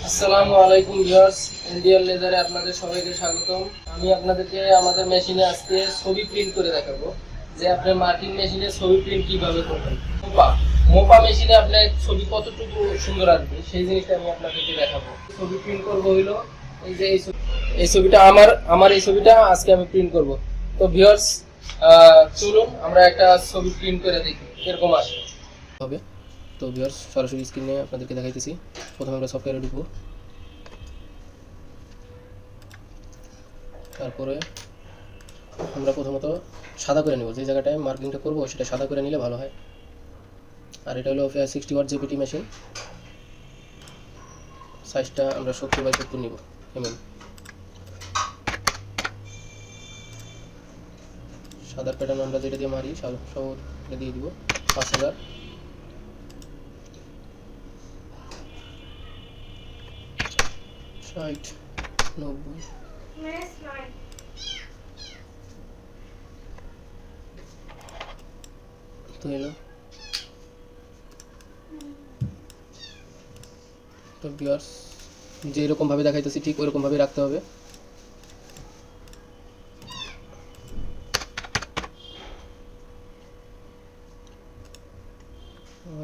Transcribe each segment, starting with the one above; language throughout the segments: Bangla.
আসসালামু আলাইকুম ভিউয়ার্স, NDL-Laser এ আপনাদের সবাইকে স্বাগতম। আমি আপনাদেরকে আমাদের মেশিনে আজকে ছবি প্রিন্ট করে দেখাবো যে আপনি মার্কিং মেশিনে ছবি প্রিন্ট কিভাবে করবেন। মোপা মেশিনে আপনার ছবি কতটুকু সুন্দর আসবে সেই জিনিসটা আমি আপনাদেরকে দেখাবো। ছবি প্রিন্ট করবো হইলো এই যে এই ছবিটা আমার এই ছবিটা আজকে আমি প্রিন্ট করব। তো ভিউয়ার্স চলুন আমরা একটা ছবি প্রিন্ট করে দেখি এরকম আসে হবে। তো ভিউয়ার্স সরাসরি স্ক্রিনে আপনাদেরকে দেখাইতেছি। প্রথমে আমরা সফটওয়্যারে ঢুকবো, তারপরে আমরা প্রথমত সাদা করে নেব, যে জায়গাটায় মার্কিংটা করবো সেটা সাদা করে নিলে ভালো হয়। আর এটা হলো 60 ওয়াট জেপিটি মেশিন, সাইজটা আমরা 70x70 নিব সাদার প্যাটার্ন আমরা যেটা দিয়ে মারি সব এটা দিয়ে দিব 5000 60 90 তো এলো। তো ভিউয়ার্স যে এরকম ভাবে দেখাইতেছি ঠিক ওরকম ভাবে রাখতে হবে।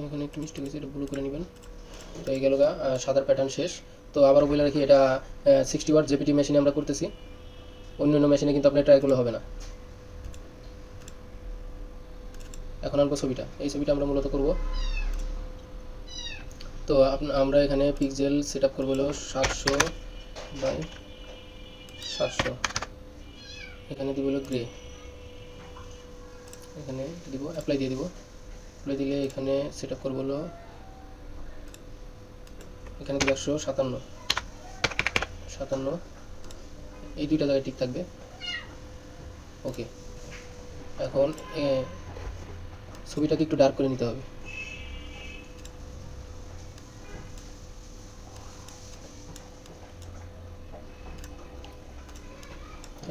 এখানে একটু মিস্টেক হয়েছে, এটা ব্লু করে নেবেন। তো এই গেল সাদার প্যাটার্ন শেষ। তো আবারও বলে রাখি, এটা 60 ওয়াট জেপিটি মেশিনে আমরা করতেছি, অন্য মেশিনে কিন্তু আপনার ট্রাই করলে হবে না। এখন আনবো ছবিটা, এই ছবিটা আমরা মূলত করব। তো আমরা এখানে পিক্সেল সেট আপ করবো হলো 700x700। এখানে দিব হলো গ্রে, এখানে দিব অ্যাপ্লাই দিয়ে দিব। অ্যাপ্লাই দিলে এখানে সেট আপ করবো হলো এখানে দিব 157 এই দুইটা জায়গায় ঠিক থাকবে। ওকে, এখন ছবিটাকে একটু ডার্ক করে নিতে হবে।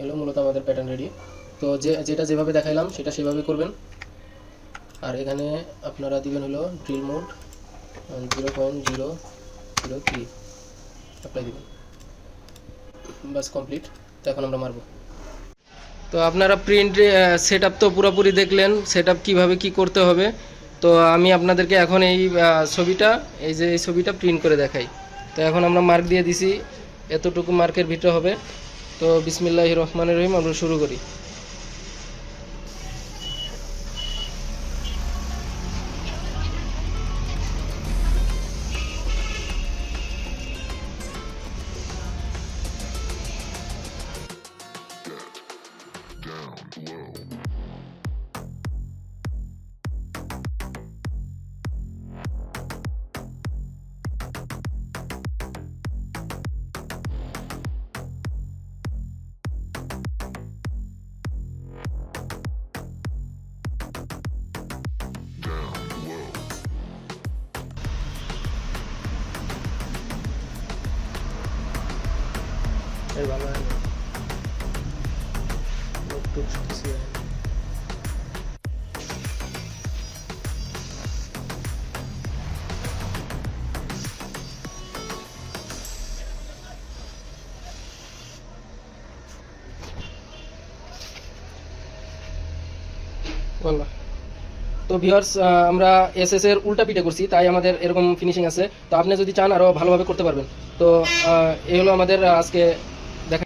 এলো মূলত আমাদের প্যাটার্ন রেডি। তো যেটা যেভাবে দেখাইলাম সেটা সেভাবে করবেন। আর এখানে আপনারা দিবেন হলো ড্রিল মোড 0.003 অ্যাপ্লাই দিবেন, বাস কমপ্লিট। তো এখন আমরা মারবো। তো আপনারা প্রিন্ট সেট আপ তো পুরোপুরি দেখলেন, সেট আপ কীভাবে কী করতে হবে। তো আমি আপনাদেরকে এখন এই ছবিটা প্রিন্ট করে দেখাই। তো এখন আমরা মার্ক দিয়ে দিছি, এতটুকু মার্কের ভিতরে হবে। তো বিসমিল্লাহির রহমানির রহিম, আমরা শুরু করি। ভালো হয় না, তো ভিউয়ার্স আমরা এসএস এর উল্টা পিঠে করছি, তাই আমাদের এরকম ফিনিশিং আছে। তো আপনি যদি চান আরো ভালোভাবে করতে পারবেন। তো এই হলো আমাদের আজকে দেখা।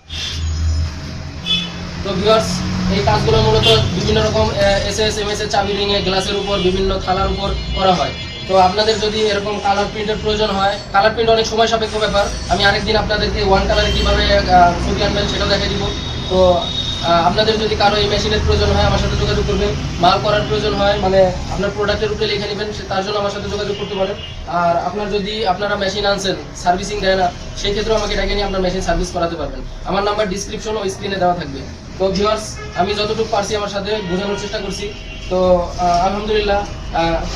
তো ভিউয়ার্স এই কাজগুলো মূলত বিভিন্ন রকম এসএস এমএস এর চাবি রিং এ গ্লাসের উপর বিভিন্ন থালার উপর করা হয়। তো আপনাদের যদি এরকম কালার প্রিন্টের প্রয়োজন হয়, কালার প্রিন্ট অনেক সময় সাপেক্ষ ব্যাপার। আমি আরেকদিন আপনাদেরকে ওয়ান কালারে কীভাবে ছবি আনবেন সেটাও দেখাই দিব। তো আপনাদের যদি কারো এই মেশিনের প্রয়োজন হয় আমার সাথে যোগাযোগ করবেন। মাল করার প্রয়োজন হয়, মানে আপনার প্রোডাক্টের উপরে লিখে নেবেন, তার জন্য আমার সাথে যোগাযোগ করতে পারেন। আর আপনারা মেশিন আনছেন, সার্ভিসিং দেয় না, সেই ক্ষেত্রেও আমাকে ডেকে নিয়ে আপনার মেশিন সার্ভিস করাতে পারবেন। আমার নাম্বার ডিসক্রিপশন ও স্ক্রিনে দেওয়া থাকবে। তো ভিউয়ার্স আমি যতটুকু পারছি আমার সাথে বোঝানোর চেষ্টা করছি। তো আলহামদুলিল্লাহ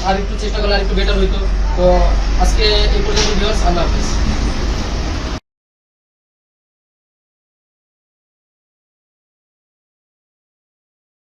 আর একটু চেষ্টা করলে আর একটু বেটার হইতো। তো আজকে এই পর্যন্ত ভিউয়ার্স, আল্লাহ হাফেজ।